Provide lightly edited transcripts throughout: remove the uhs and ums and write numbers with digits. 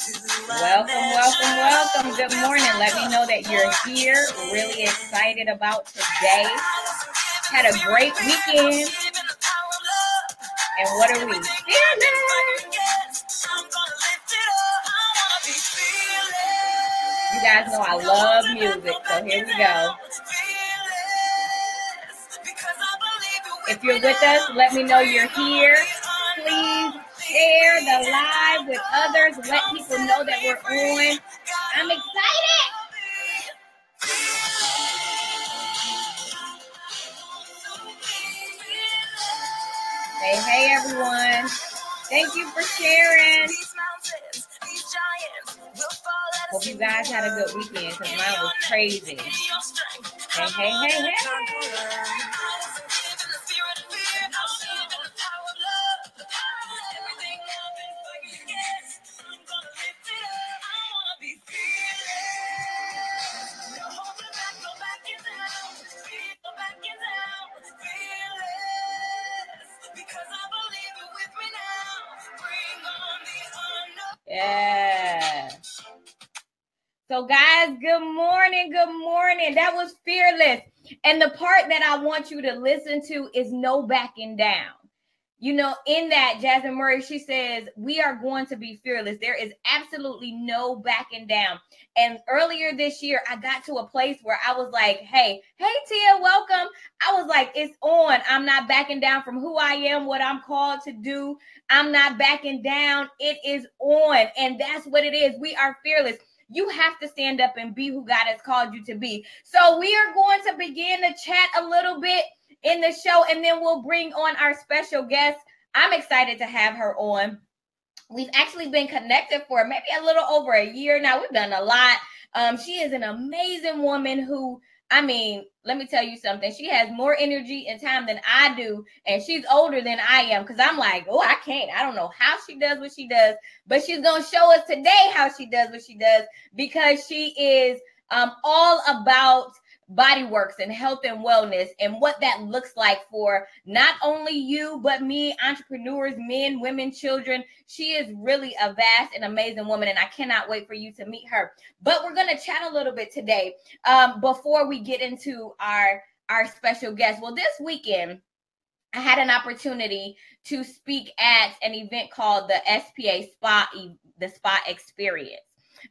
Welcome, welcome, welcome. Good morning. Let me know that you're here. Really excited about today. Had a great weekend. And what are we feeling? You guys know I love music, so here we go. If you're with us, let me know you're here. Please share the live with others. Let people know that we're on. I'm excited. Hey, everyone. Thank you for sharing. Hope you guys had a good weekend because mine was crazy. Hey. Yeah. So guys, good morning. That was Fearless. And the part that I want you to listen to is no backing down. You know, in that, Jasmine Murray, she says, we are going to be fearless. There is absolutely no backing down. And earlier this year, I got to a place where I was like, hey, Tia, welcome. I was like, it's on. I'm not backing down from who I am, what I'm called to do. I'm not backing down. It is on. And that's what it is. We are fearless. You have to stand up and be who God has called you to be. So we are going to begin to chat a little bit in the show, and then we'll bring on our special guest. I'm excited to have her on. We've actually been connected for maybe a little over a year now. We've done a lot. She is an amazing woman who, I mean, let me tell you something. She has more energy and time than I do, and she's older than I am because I'm like, oh, I can't. I don't know how she does what she does, but she's going to show us today how she does what she does because she is all about Bodyworks and health and wellness and what that looks like for not only you, but me, entrepreneurs, men, women, children. She is really a vast and amazing woman, and I cannot wait for you to meet her. But we're going to chat a little bit today before we get into our special guest. Well, this weekend, I had an opportunity to speak at an event called the SPA the Spa Experience.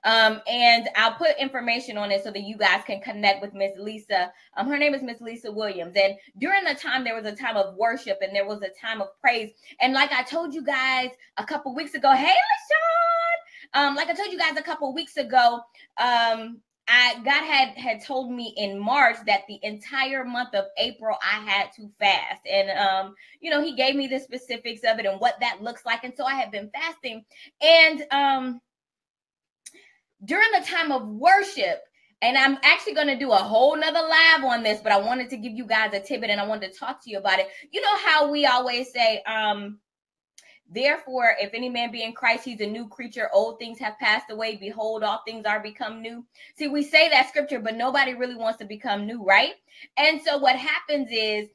And I'll put information on it so that you guys can connect with Miss Lisa. Her name is Miss Lisa Williams. And during the time, there was a time of worship and there was a time of praise. And like I told you guys a couple weeks ago, hey, LaShawn, like I told you guys a couple weeks ago, God had told me in March that the entire month of April I had to fast. And, he gave me the specifics of it and what that looks like. And so I have been fasting. And, during the time of worship, and I'm actually going to do a whole nother live on this, but I wanted to give you guys a tidbit and I wanted to talk to you about it. You know how we always say, therefore, if any man be in Christ, he's a new creature. Old things have passed away. Behold, all things are become new. See, we say that scripture, but nobody really wants to become new, right? And so what happens is,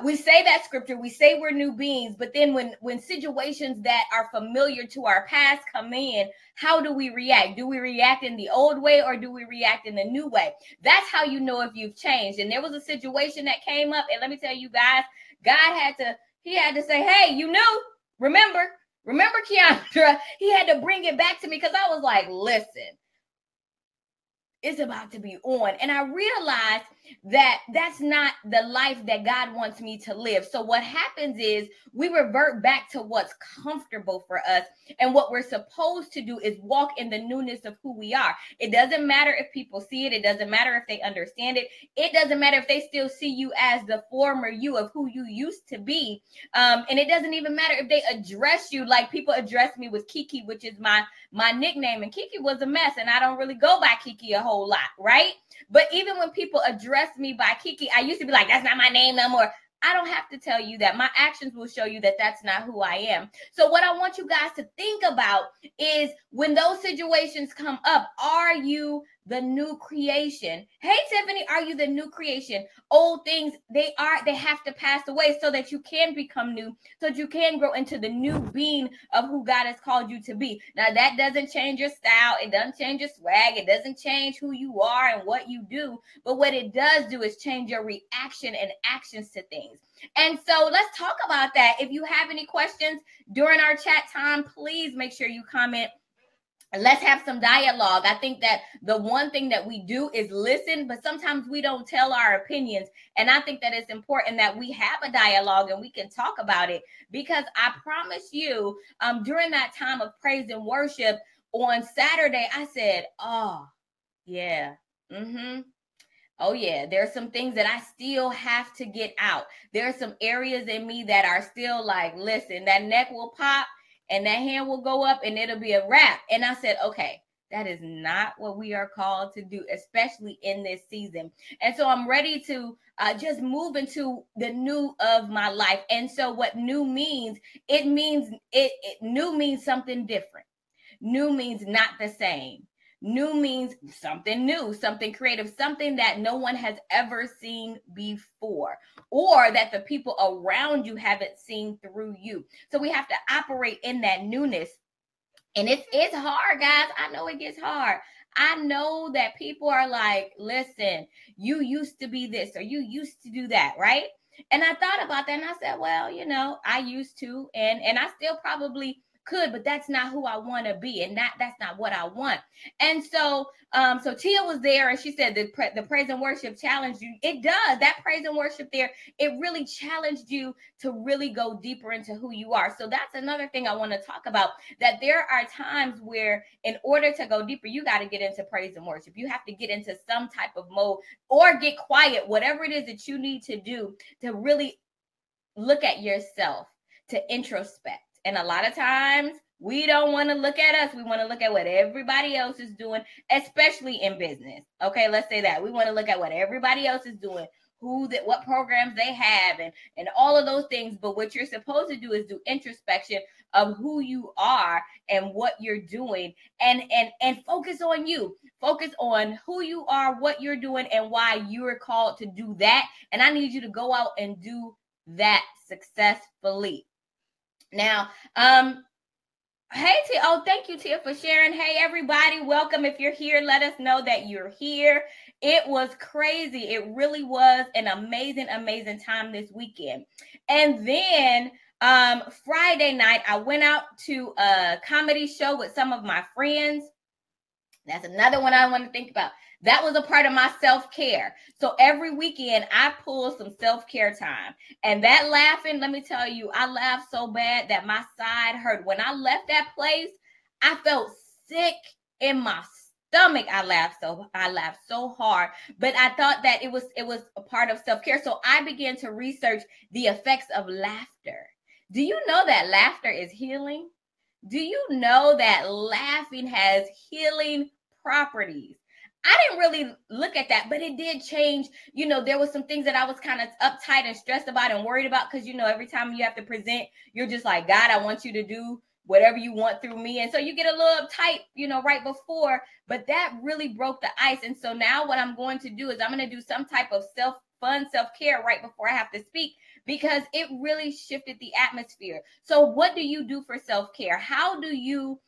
we say that scripture, we say we're new beings, but then when situations that are familiar to our past come in, how do we react? Do we react in the old way or do we react in the new way? That's how you know if you've changed. And there was a situation that came up, and let me tell you guys, God had to say, hey, you knew, remember Keandra, he had to bring it back to me because I was like, listen, it's about to be on. And I realized that that's not the life that God wants me to live. So what happens is we revert back to what's comfortable for us. And what we're supposed to do is walk in the newness of who we are. It doesn't matter if people see it. It doesn't matter if they understand it. It doesn't matter if they still see you as the former you of who you used to be. And it doesn't even matter if they address you like people address me with Kiki, which is my nickname. And Kiki was a mess. And I don't really go by Kiki a whole lot, right? But even when people address me by Kiki, I used to be like, that's not my name no more. I don't have to tell you that. My actions will show you that that's not who I am. So what I want you guys to think about is when those situations come up, are you the new creation. Hey, Tiffany, are you the new creation? Old things, they have to pass away so that you can become new, so that you can grow into the new being of who God has called you to be. Now, that doesn't change your style. It doesn't change your swag. It doesn't change who you are and what you do. But what it does do is change your reaction and actions to things. And so let's talk about that. If you have any questions during our chat time, please make sure you comment. Let's have some dialogue. I think that the one thing that we do is listen, but sometimes we don't tell our opinions. And I think that it's important that we have a dialogue and we can talk about it, because I promise you, during that time of praise and worship on Saturday, I said, oh, yeah. Oh, yeah, there are some things that I still have to get out. There are some areas in me that are still like, listen, that neck will pop and that hand will go up and it'll be a wrap. And I said, okay, that is not what we are called to do, especially in this season. And so I'm ready to just move into the new of my life. And so what new means, new means something different. New means not the same. New means something new, something creative, something that no one has ever seen before, or that the people around you haven't seen through you. So we have to operate in that newness. And it's hard, guys. I know it gets hard. I know that people are like, listen, you used to be this or you used to do that, right? And I thought about that and I said, well, I used to, and I still probably could, but that's not who I want to be, and that's not what I want. And so so Tia was there and she said the praise and worship challenged you. It does. That praise and worship there, it really challenged you to really go deeper into who you are. So that's another thing I want to talk about, that there are times where in order to go deeper, you got to get into praise and worship. You have to get into some type of mode or get quiet, whatever it is that you need to do to really look at yourself, to introspect. And a lot of times we don't want to look at us. We want to look at what everybody else is doing, especially in business. Okay, let's say that. We want to look at what everybody else is doing, what programs they have, and all of those things. But what you're supposed to do is do introspection of who you are and what you're doing, and focus on you. Focus on who you are, what you're doing, and why you're called to do that. And I need you to go out and do that successfully. Now, hey, Tia. Oh, thank you, Tia, for sharing. Hey, everybody. Welcome. If you're here, let us know that you're here. It was crazy. It really was an amazing, amazing time this weekend. And then Friday night, I went out to a comedy show with some of my friends. That's another one I want to think about. That was a part of my self-care. So every weekend I pull some self-care time. And that laughing, let me tell you, I laughed so bad that my side hurt. When I left that place, I felt sick in my stomach. I laughed so hard. But I thought that it was a part of self-care. So I began to research the effects of laughter. Do you know that laughter is healing? Do you know that laughing has healing properties? I didn't really look at that, but it did change. There was some things that I was kind of uptight and stressed about and worried about, because, every time you have to present, you're just like, God, I want you to do whatever you want through me. And so you get a little uptight, right before, but that really broke the ice. And so now what I'm going to do is I'm going to do some type of self-care right before I have to speak, because it really shifted the atmosphere. So what do you do for self-care? How do you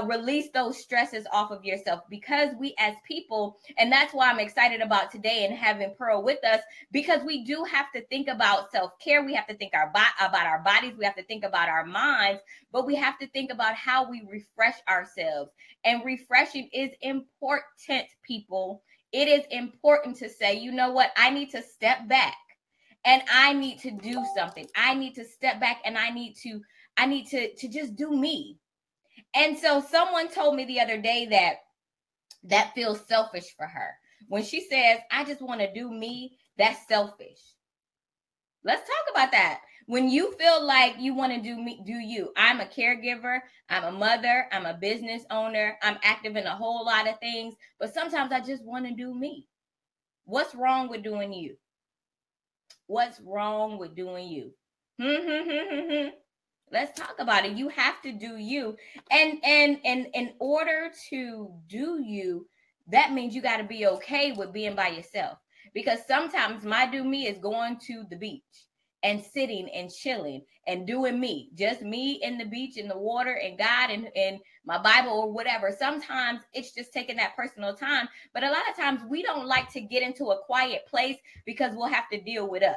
release those stresses off of yourself? Because we as people, and that's why I'm excited about today and having Pearl with us, because we do have to think about self-care. We have to think about our bodies. We have to think about our minds, but we have to think about how we refresh ourselves. And refreshing is important, people. It is important to say, you know what? I need to step back. And I need to do something. I need to step back, and I need to just do me. And so someone told me the other day that feels selfish for her. When she says, I just want to do me, that's selfish. Let's talk about that. When you feel like you want to do you. I'm a caregiver. I'm a mother. I'm a business owner. I'm active in a whole lot of things. But sometimes I just want to do me. What's wrong with doing you? What's wrong with doing you? Let's talk about it. You have to do you. And in order to do you, that means you got to be okay with being by yourself. Because sometimes my do me is going to the beach and sitting and chilling and doing me, just me in the beach, in the water, and God and my Bible or whatever. Sometimes it's just taking that personal time. But a lot of times we don't like to get into a quiet place because we'll have to deal with us.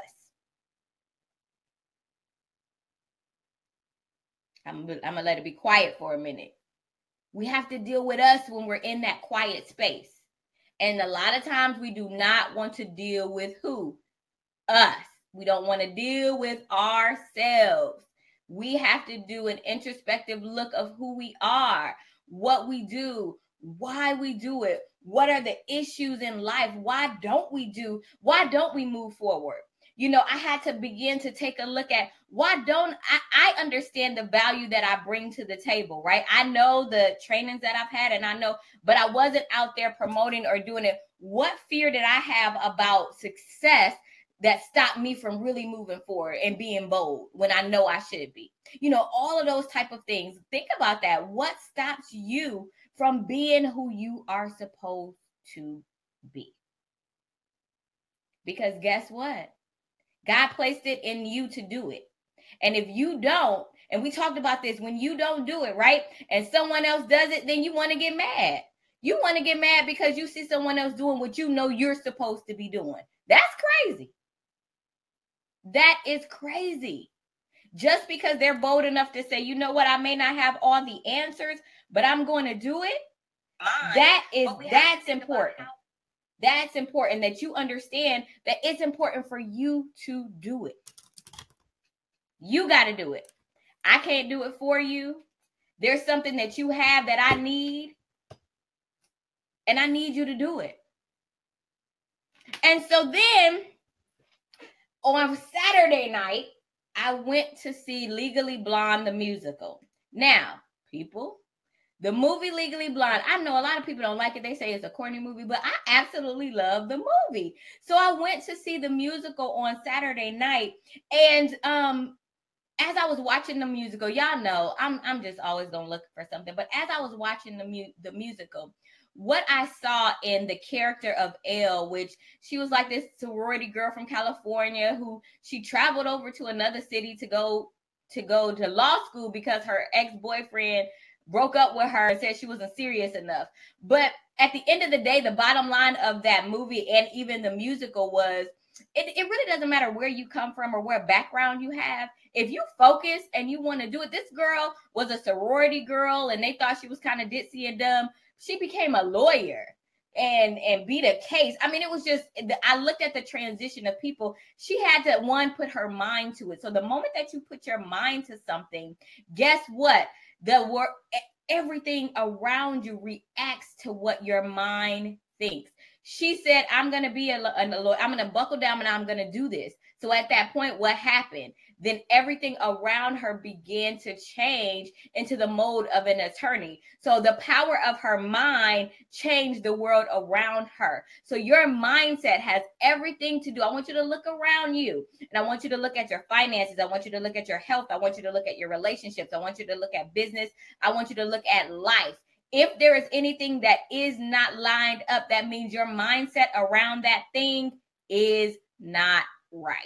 I'm going to let it be quiet for a minute. We have to deal with us when we're in that quiet space. And a lot of times we do not want to deal with who? Us. We don't want to deal with ourselves. We have to do an introspective look of who we are, what we do, why we do it, what are the issues in life, why don't we move forward? You know, I had to begin to take a look at why don't I understand the value that I bring to the table, right? I know the trainings that I've had and I know, but I wasn't out there promoting or doing it. What fear did I have about success that stopped me from really moving forward and being bold when I know I should be? You know, all of those type of things. Think about that. What stops you from being who you are supposed to be? Because guess what? God placed it in you to do it. And if you don't, and we talked about this, when you don't do it, right, and someone else does it, then you want to get mad. You want to get mad because you see someone else doing what you know you're supposed to be doing. That's crazy. That is crazy. Just because they're bold enough to say, you know what, I may not have all the answers, but I'm going to do it. That's important. That's important that you understand that it's important for you to do it. You got to do it. I can't do it for you. There's something that you have that I need, and I need you to do it. And so then on Saturday night, I went to see Legally Blonde, the musical. Now, people, the movie Legally Blonde, I know a lot of people don't like it. They say it's a corny movie, but I absolutely love the movie. So I went to see the musical on Saturday night. And as I was watching the musical, y'all know I'm just always gonna look for something. But as I was watching the musical, what I saw in the character of Elle, which she was like this sorority girl from California who she traveled over to another city to go to law school because her ex-boyfriend broke up with her and said she wasn't serious enough. But at the end of the day, the bottom line of that movie and even the musical was it really doesn't matter where you come from or what background you have. If you focus and you want to do it, this girl was a sorority girl and they thought she was kind of ditzy and dumb. She became a lawyer and beat a case. I mean, it was just, I looked at the transition of people. She had to, put her mind to it. So the moment that you put your mind to something, guess what? Everything around you reacts to what your mind thinks. She said, I'm going to be a lawyer. I'm going to buckle down and I'm going to do this. So at that point, what happened? Then everything around her began to change into the mode of an attorney. So the power of her mind changed the world around her. So your mindset has everything to do. I want you to look around you and I want you to look at your finances. I want you to look at your health. I want you to look at your relationships. I want you to look at business. I want you to look at life. If there is anything that is not lined up, that means your mindset around that thing is not right.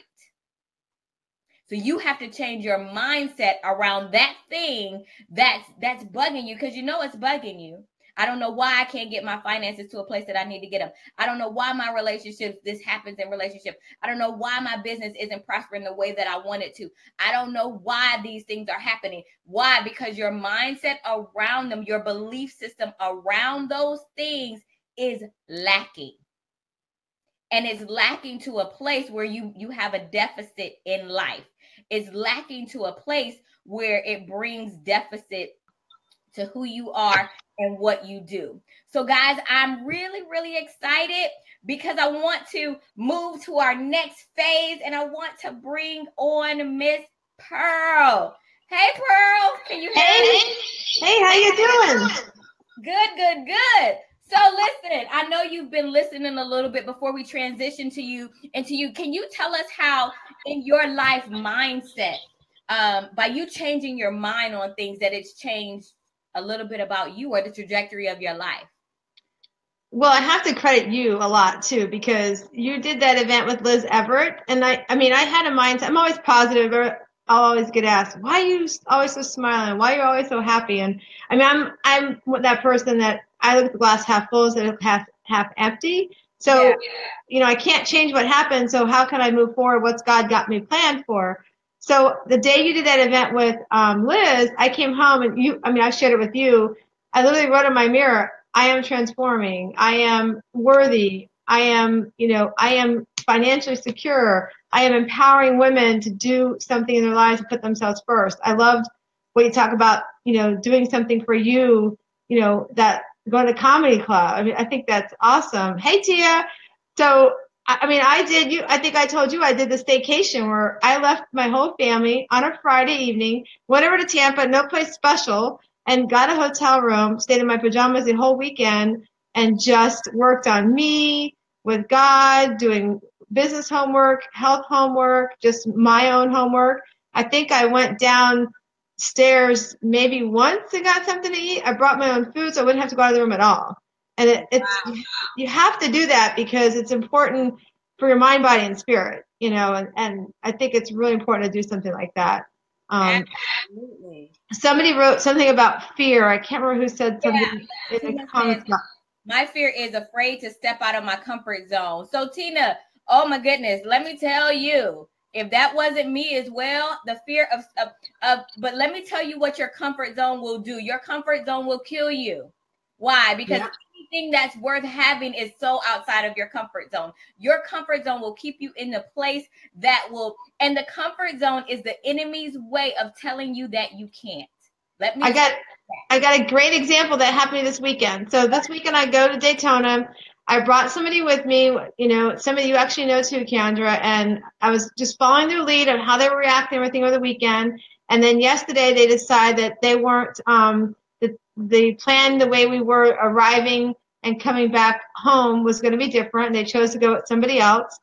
So you have to change your mindset around that thing that's bugging you, because you know it's bugging you. I don't know why I can't get my finances to a place that I need to get them. I don't know why my relationships, this happens in relationship. I don't know why my business isn't prospering the way that I want it to. I don't know why these things are happening. Why? Because your mindset around them, your belief system around those things is lacking. And it's lacking to a place where you have a deficit in life. It's lacking to a place where it brings deficit to who you are and what you do. So guys, I'm really, really excited because I want to move to our next phase and I want to bring on Miss Pearl. Hey, Pearl, can you hear me? Hey, how you doing? Good. So listen, I know you've been listening a little bit before we transition to you. Can you tell us how in your life mindset, by you changing your mind on things, that it's changed a little bit about you or the trajectory of your life? Well, I have to credit you a lot too, because you did that event with Liz Everett. And I mean, I had a mindset, I'm always positive, or I'll always get asked, why are you always so smiling? Why are you always so happy? And I mean, I'm that person that I look at the glass half full instead of half empty. So, Yeah. you know, I can't change what happened. So how can I move forward? What's God got me planned for? So the day you did that event with Liz, I came home and I shared it with you. I literally wrote in my mirror, I am transforming. I am worthy. I am financially secure. I am empowering women to do something in their lives and put themselves first. I loved what you talk about, doing something for you, that going to comedy club. I mean, I think that's awesome. Hey, Tia. So, I think I told you I did the staycation where I left my whole family on a Friday evening, went over to Tampa, no place special, and got a hotel room, stayed in my pajamas the whole weekend, and just worked on me with God, doing business homework, health homework, just my own homework. I think I went downstairs maybe once and got something to eat. I brought my own food, so I wouldn't have to go out of the room at all. And you have to do that because it's important for your mind, body, and spirit, and I think it's really important to do something like that. Absolutely. Somebody wrote something about fear. I can't remember who said something in the comments. My fear is afraid to step out of my comfort zone. So Tina, oh my goodness, let me tell you, if that wasn't me as well, the fear but let me tell you what your comfort zone will do. Your comfort zone will kill you. Why? Because anything that's worth having is so outside of your comfort zone. Your comfort zone will keep you in the place and the comfort zone is the enemy's way of telling you that you can't. I got a great example that happened this weekend. So this weekend I go to Daytona. I brought somebody with me, somebody you actually know too, Keandra, and I was just following their lead on how they were reacting everything over the weekend. And then yesterday they decided that they weren't the plan, the way we were arriving and coming back home was going to be different. They chose to go with somebody else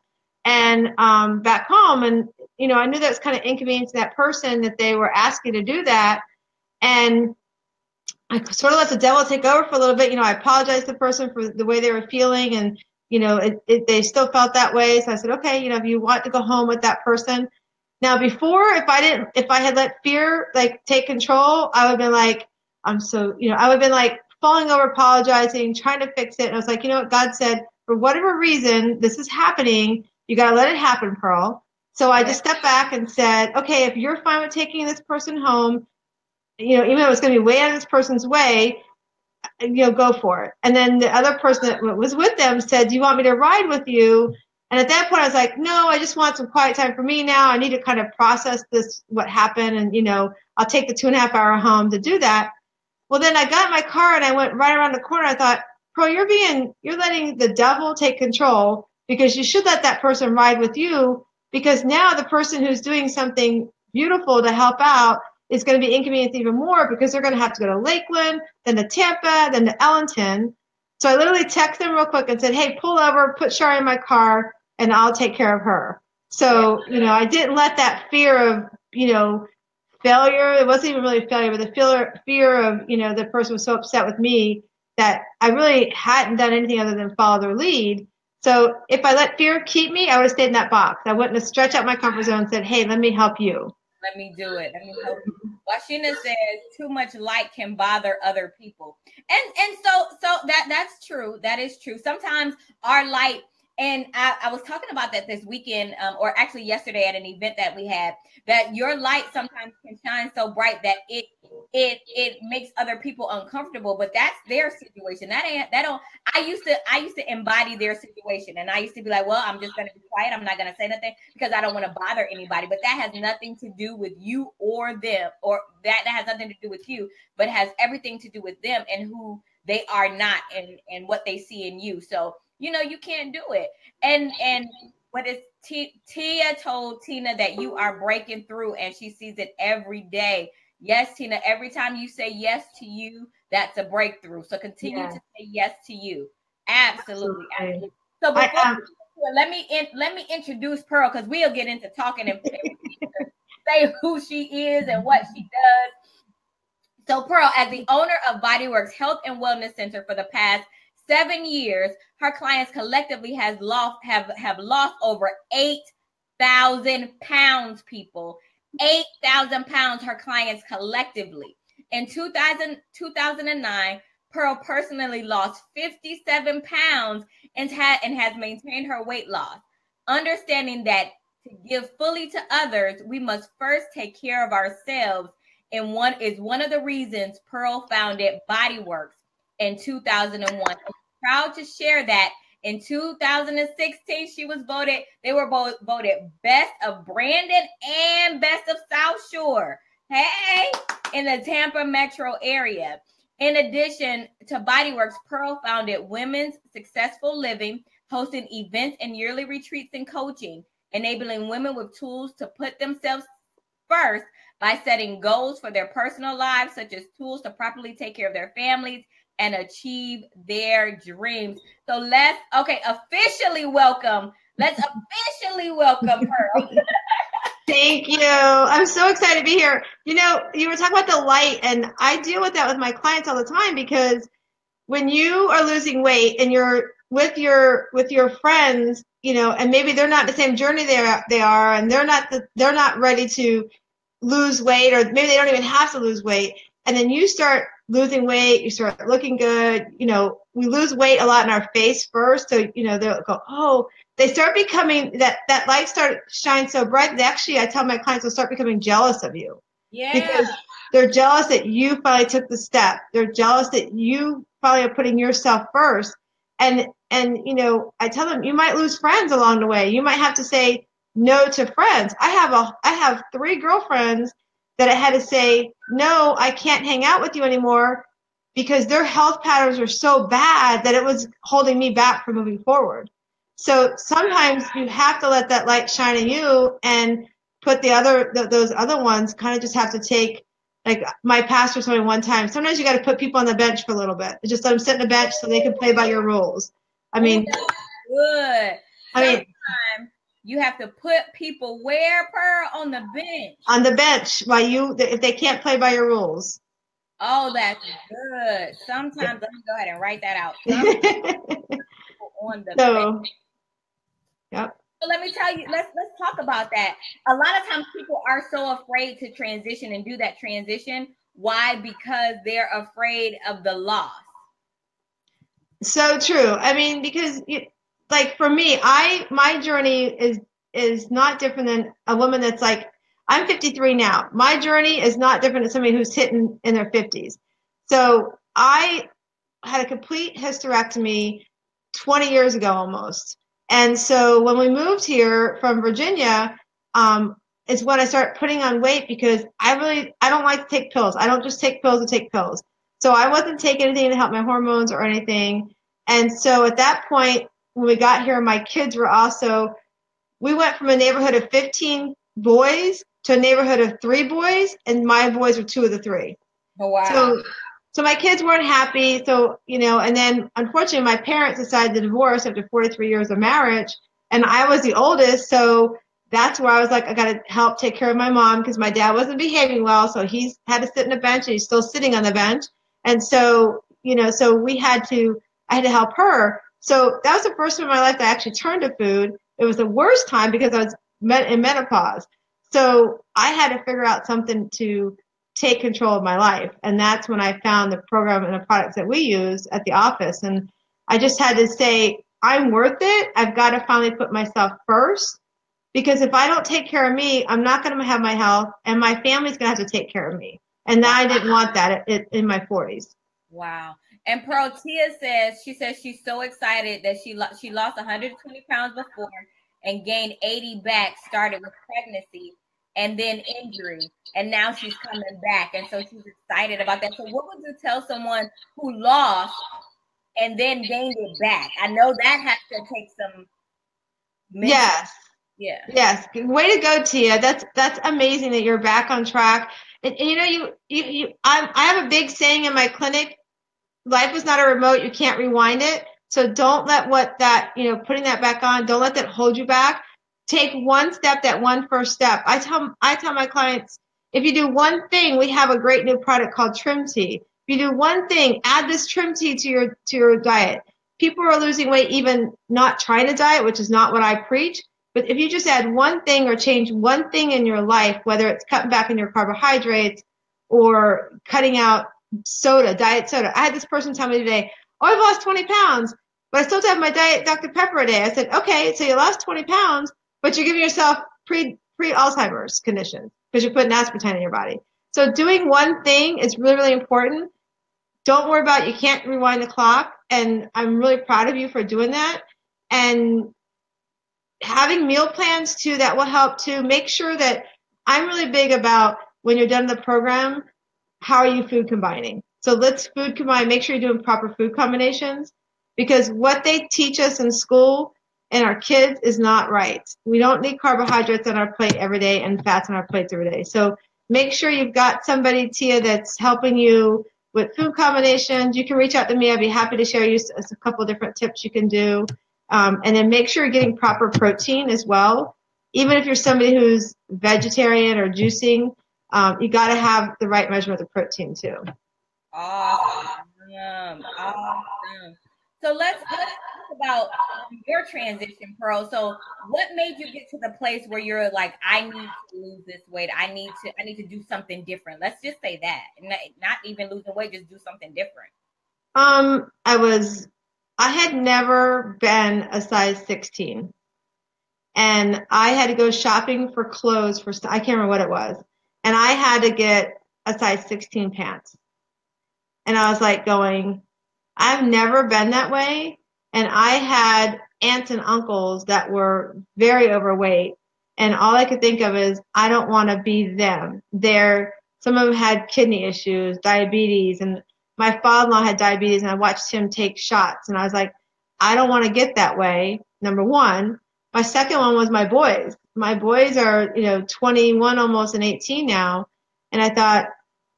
and back home. And, I knew that was kind of inconvenient to that person that they were asking to do that. And I sort of let the devil take over for a little bit. I apologized to the person for the way they were feeling. And, they still felt that way. So I said, okay, if you want to go home with that person. Now, before, if I had let fear take control, I would have been like, I would have been like falling over, apologizing, trying to fix it. And I was like, what God said, for whatever reason, this is happening. You got to let it happen, Pearl. So I just stepped back and said, okay, if you're fine with taking this person home, even though it's going to be way out of this person's way, go for it. And then the other person that was with them said, do you want me to ride with you? And at that point I was like, no, I just want some quiet time for me now. I need to kind of process what happened. And, I'll take the 2.5 hour home to do that. Well, then I got in my car and I went right around the corner. I thought, Pearl, you're letting the devil take control, because you should let that person ride with you, because now the person who's doing something beautiful to help out is going to be inconvenienced even more, because they're going to have to go to Lakeland, then to Tampa, then to Ellington. So I literally texted them real quick and said, hey, pull over, put Shari in my car, and I'll take care of her. So, I didn't let that fear of, failure. It wasn't even really failure, but the fear of, the person was so upset with me that I really hadn't done anything other than follow their lead. So if I let fear keep me, I would have stayed in that box. I wouldn't have stretched out my comfort zone and said, hey, let me help you. Let me do it. Let me help you. Washina says too much light can bother other people. And so that's true. That is true. Sometimes our light, and I was talking about that this weekend, or actually yesterday at an event that we had, that your light sometimes can shine so bright that it makes other people uncomfortable, but that's their situation. I used to embody their situation, and I used to be like, well, I'm just going to be quiet. I'm not going to say nothing because I don't want to bother anybody, but that has nothing to do with you or them, or that has nothing to do with you, but has everything to do with them and who they are not, and what they see in you. So, you can't do it. And what is Tia told Tina that you are breaking through, and she sees it every day. Yes, Tina, every time you say yes to you, that's a breakthrough. So continue to say yes to you. Absolutely. So before let me introduce Pearl, because we'll get into talking and say who she is and what she does. So Pearl, as the owner of Bodyworks Health and Wellness Center for the past 7 years, her clients collectively have lost over 8,000 pounds, people. 8,000 pounds, her clients collectively. In 2009, Pearl personally lost 57 pounds and has maintained her weight loss. Understanding that to give fully to others, we must first take care of ourselves, and one of the reasons Pearl founded Bodyworks in 2001. I'm proud to share that in 2016, they were both voted Best of Brandon and Best of Southshore. Hey, in the Tampa metro area. In addition to Bodyworks, Pearl founded Women's Successful Living, hosting events and yearly retreats and coaching, enabling women with tools to put themselves first by setting goals for their personal lives, such as tools to properly take care of their families and achieve their dreams. So let's officially welcome Pearl. Thank you. I'm so excited to be here. You know, you were talking about the light, and I deal with that with my clients all the time, because when you are losing weight and you're with your friends, you know, and maybe they're not the same journey they are, and they're not ready to lose weight, or maybe they don't even have to lose weight, and then you start losing weight, you start looking good. You know, we lose weight a lot in our face first, so you know they'll go, oh, they start becoming that light shine so bright that actually I tell my clients they'll start becoming jealous of you. Yeah. Because they're jealous that you finally took the step. They're jealous that you finally are putting yourself first. And you know, I tell them you might lose friends along the way. You might have to say no to friends. I have 3 girlfriends that I had to say, no, I can't hang out with you anymore, because their health patterns were so bad that it was holding me back from moving forward. So sometimes you have to let that light shine in you, and put those other ones kind of just have to take, like my pastor told me one time, sometimes you got to put people on the bench for a little bit. Just let them sit on the bench so they can play by your rules. I mean, good. Sometimes you have to put people where, Pearl? On the bench. On the bench, if they can't play by your rules. Oh, that's good. Sometimes, let me go ahead and write that out. On the bench. Yep. So let me tell you, let's talk about that. A lot of times people are so afraid to transition and do that transition. Why? Because they're afraid of the loss. So true. I mean, because like for me, my journey is not different than a woman that's like, I'm 53 now. My journey is not different than somebody who's hitting in their 50s. So I had a complete hysterectomy 20 years ago almost. And so when we moved here from Virginia, is when I started putting on weight, because I don't like to take pills. I don't just take pills to take pills. So I wasn't taking anything to help my hormones or anything. And so at that point, when we got here, my kids were we went from a neighborhood of 15 boys to a neighborhood of 3 boys, and my boys were 2 of the 3. Oh, wow. So my kids weren't happy. So, you know, and then unfortunately my parents decided to divorce after 43 years of marriage, and I was the oldest. So that's where I was like, I got to help take care of my mom, because my dad wasn't behaving well. So he's had to sit on a bench, and he's still sitting on the bench. And so, you know, so I had to help her. So that was the first time in my life that I actually turned to food. It was the worst time because I was in menopause. So I had to figure out something to take control of my life. And that's when I found the program and the products that we use at the office. And I just had to say, I'm worth it. I've got to finally put myself first, because if I don't take care of me, I'm not going to have my health, and my family's going to have to take care of me. And I didn't want that in my 40s. Wow. And Pearl, Tia says she's so excited that she lost 120 pounds before and gained 80 back, started with pregnancy and then injury, and now she's coming back, and so she's excited about that. So what would you tell someone who lost and then gained it back? I know that has to take some mental. Yes. Way to go, Tia. That's amazing that you're back on track. And you know, I have a big saying in my clinic: life is not a remote, you can't rewind it. So don't let putting that back on, don't let that hold you back. Take one step, that one first step. I tell my clients, if you do one thing, we have a great new product called Trim Tea. If If you do one thing, add this trim tea to your diet. People are losing weight even not trying to diet, which is not what I preach. But if you just add one thing or change one thing in your life, whether it's cutting back on your carbohydrates or cutting out soda, diet soda. I had this person tell me today, oh, I've lost 20 pounds, but I still have my diet Dr. Pepper a day. I said, okay, so you lost 20 pounds, but you're giving yourself pre-Alzheimer's conditions because you're putting aspartame in your body. So doing one thing is really, really important. Don't worry about it. You can't rewind the clock. And I'm really proud of you for doing that. And having meal plans too, that will help too. Make sure that I'm really big about when you're done the program, how are you food combining? So let's food combine. Make sure you're doing proper food combinations because what they teach us in school and our kids is not right. We don't need carbohydrates on our plate every day and fats on our plates every day. So make sure you've got somebody, Tia, that's helping you with food combinations. You can reach out to me. I'd be happy to share you a couple different tips you can do. And then make sure you're getting proper protein as well. Even if you're somebody who's vegetarian or juicing, you got to have the right measurement of protein too. Awesome. So let's talk about your transition, Pearl. So what made you get to the place where you're like, I need to lose this weight. I need to do something different. Let's just say that. Not even losing weight, just do something different. I had never been a size 16. And I had to go shopping for clothes I can't remember what it was. And I had to get a size 16 pants. And I was like going, I've never been that way. And I had aunts and uncles that were very overweight. And all I could think of is, I don't want to be them. Some of them had kidney issues, diabetes, and my father-in-law had diabetes, and I watched him take shots. And I was like, I don't want to get that way, number one. My second one was my boys. My boys are, 21 almost and 18 now. And I thought,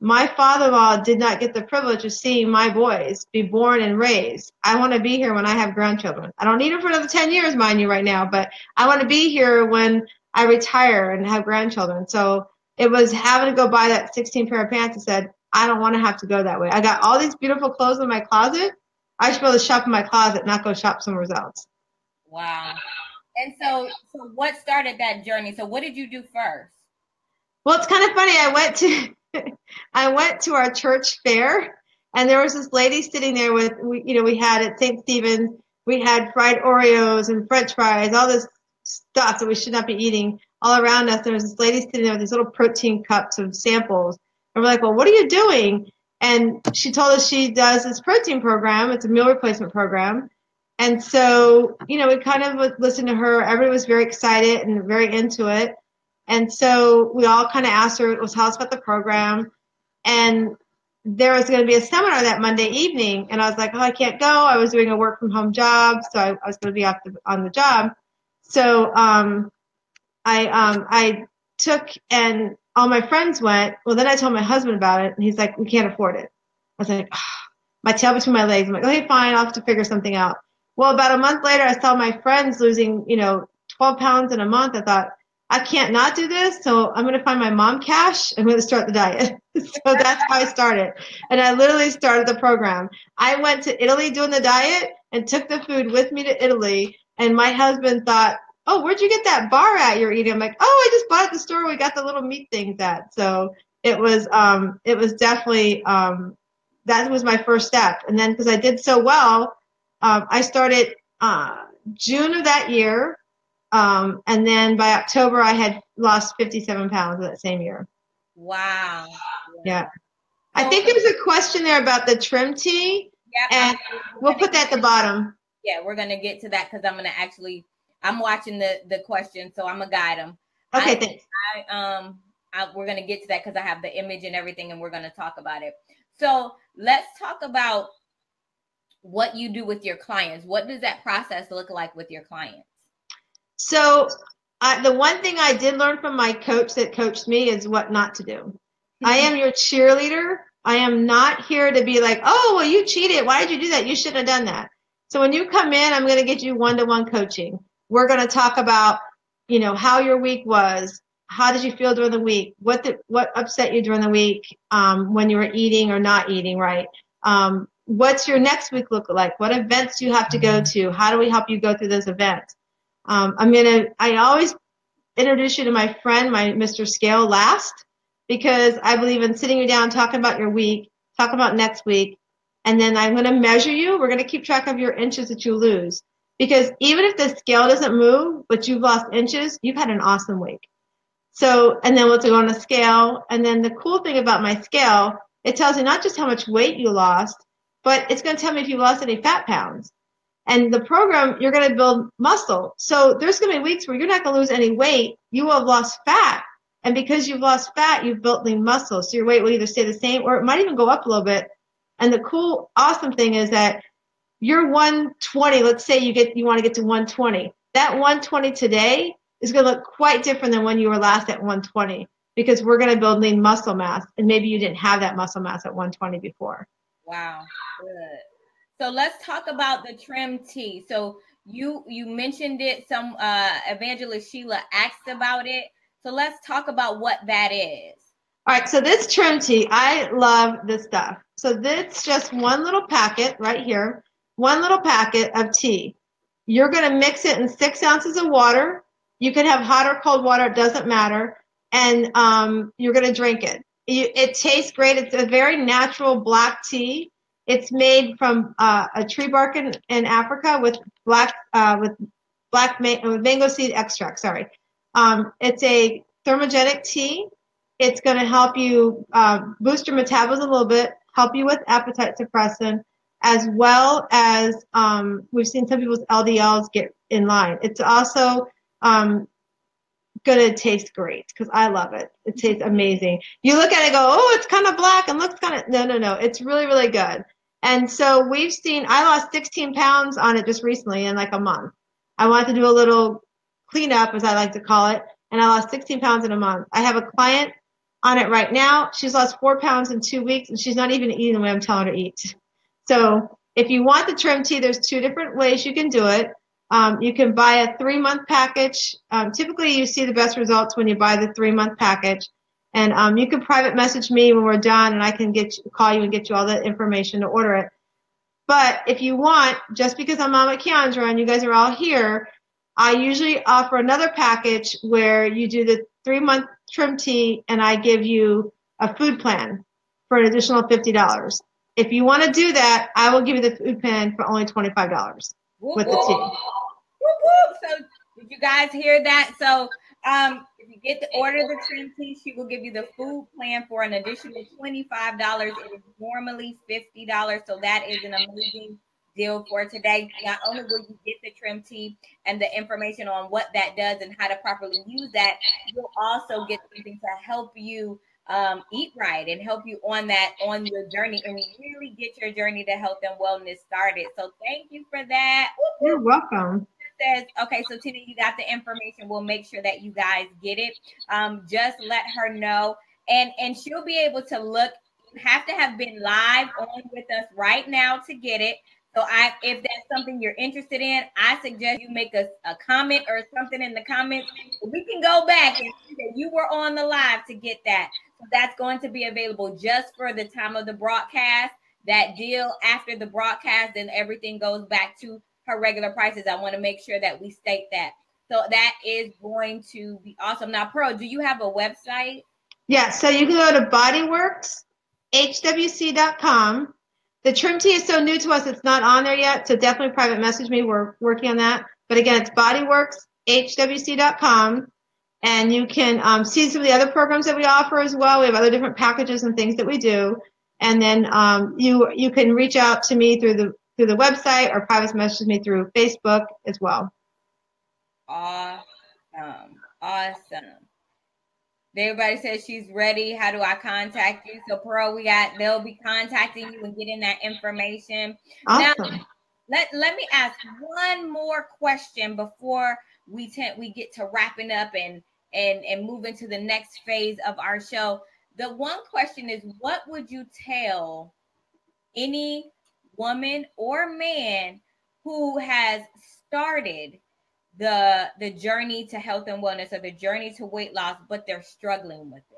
my father-in-law did not get the privilege of seeing my boys be born and raised. I want to be here when I have grandchildren. I don't need them for another 10 years, mind you, right now, but I want to be here when I retire and have grandchildren. So it was having to go buy that 16 pair of pants and said, I don't want to have to go that way. I got all these beautiful clothes in my closet. I should be able to shop in my closet, not go shop somewhere else. Wow. And so what started that journey? So what did you do first? Well, it's kind of funny. I went to our church fair, and there was this lady sitting there we had at St. Stephen's, we had fried Oreos and French fries, all this stuff that we should not be eating all around us. There was this lady sitting there with these little protein cups of samples. And we're like, well, what are you doing? And she told us she does this protein program. It's a meal replacement program. And so, we kind of listened to her. Everybody was very excited and very into it. And so we all kind of asked her, tell us about the program. And there was going to be a seminar that Monday evening. And I was like, oh, I can't go. I was doing a work from home job. So I was going to be on the job. So I took, and all my friends went. Well, then I told my husband about it. And he's like, we can't afford it. I was like, my tail between my legs. I'm like, okay, fine. I'll have to figure something out. Well, about a month later, I saw my friends losing, 12 pounds in a month. I thought, I can't not do this, so I'm going to find my mom cash. I'm going to start the diet. So that's how I started. And I literally started the program. I went to Italy doing the diet and took the food with me to Italy. And my husband thought, oh, where'd you get that bar at you're eating? I'm like, oh, I just bought it at the store. We got the little meat things at. So it was definitely, that was my first step. And then because I did so well, I started June of that year. And then by October, I had lost 57 pounds that same year. Wow. Yeah. I think there was a question there about the trim tea. Yeah. And we'll put that at the bottom. Yeah, we're going to get to that because I'm watching the question, so I'm going to guide them. Okay, thanks. We're going to get to that because I have the image and everything, and we're going to talk about it. So let's talk about what you do with your clients. What does that process look like with your clients? So the one thing I did learn from my coach that coached me is what not to do. Mm-hmm. I am your cheerleader. I am not here to be like, oh, well, you cheated. Why did you do that? You shouldn't have done that. So when you come in, I'm going to get you one-to-one coaching. We're going to talk about, how your week was, how did you feel during the week? What upset you during the week when you were eating or not eating right? What's your next week look like? What events do you have to go to? How do we help you go through those events? I always introduce you to my friend, my Mr. Scale last, because I believe in sitting you down, talking about your week, talk about next week, and then I'm going to measure you. We're going to keep track of your inches that you lose. Because even if the scale doesn't move, but you've lost inches, you've had an awesome week. So, and then we'll go on a scale. And then the cool thing about my scale, it tells you not just how much weight you lost, but it's going to tell me if you lost any fat pounds. And the program, you're going to build muscle. So there's going to be weeks where you're not going to lose any weight. You will have lost fat. And because you've lost fat, you've built lean muscle. So your weight will either stay the same or it might even go up a little bit. And the cool, awesome thing is that you're 120. Let's say you want to get to 120. That 120 today is going to look quite different than when you were last at 120 because we're going to build lean muscle mass. And maybe you didn't have that muscle mass at 120 before. Wow. Good. So let's talk about the trim tea. So you mentioned it. Some evangelist Sheila asked about it. So let's talk about what that is. All right. So this trim tea, I love this stuff. So this just one little packet right here, one little packet of tea. You're going to mix it in 6 ounces of water. You can have hot or cold water. It doesn't matter. And you're going to drink it. It tastes great. It's a very natural black tea. It's made from a tree bark in Africa with mango seed extract. Sorry, it's a thermogenic tea. It's going to help you boost your metabolism a little bit, help you with appetite suppressant, as well as we've seen some people's LDLs get in line. It's also going to taste great because I love it. It tastes amazing. You look at it and go, oh, it's kind of black and looks kind of, no. It's really, really good. And so I lost 16 pounds on it just recently in like a month. I wanted to do a little cleanup, as I like to call it, and I lost 16 pounds in a month. I have a client on it right now. She's lost 4 pounds in 2 weeks, and she's not even eating the way I'm telling her to eat. So if you want the trim tea, there's 2 different ways you can do it. You can buy a 3-month package. Typically, you see the best results when you buy the 3-month package. And you can private message me when we're done, and I can call you and get you all the information to order it. But if you want, just because I'm Mama Keandra and you guys are all here, I usually offer another package where you do the 3-month trim tea, and I give you a food plan for an additional $50. If you want to do that, I will give you the food plan for only $25 with the tea. So did you guys hear that? So if you get to order the trim tea, she will give you the food plan for an additional $25. It is normally $50. So that is an amazing deal for today. Not only will you get the trim tea and the information on what that does and how to properly use that, you'll also get something to help you eat right and help you on your journey and really get your journey to health and wellness started. So thank you for that. You're welcome. Says, okay, so Tina, you got the information. We'll make sure that you guys get it. Just let her know, and she'll be able to look. You have to have been live on with us right now to get it. So if that's something you're interested in, I suggest you make a comment or something in the comments. We can go back and see that you were on the live to get that. So that's going to be available just for the time of the broadcast. That deal after the broadcast, then everything goes back to her regular prices. I want to make sure that we state that. So that is going to be awesome. Now, Pearl, do you have a website? Yeah, so you can go to bodyworkshwc.com. The trim tea is so new to us, it's not on there yet, so definitely private message me. We're working on that. But again, it's bodyworkshwc.com. And you can see some of the other programs that we offer as well. We have other different packages and things that we do. And then you can reach out to me through the website or private message me through Facebook as well. Awesome. Everybody says she's ready. How do I contact you? So Pearl, they'll be contacting you and getting that information. Awesome. Now, let me ask one more question before we get to wrapping up and move into the next phase of our show. The one question is, what would you tell any woman or man who has started the journey to health and wellness or the journey to weight loss, but they're struggling with it?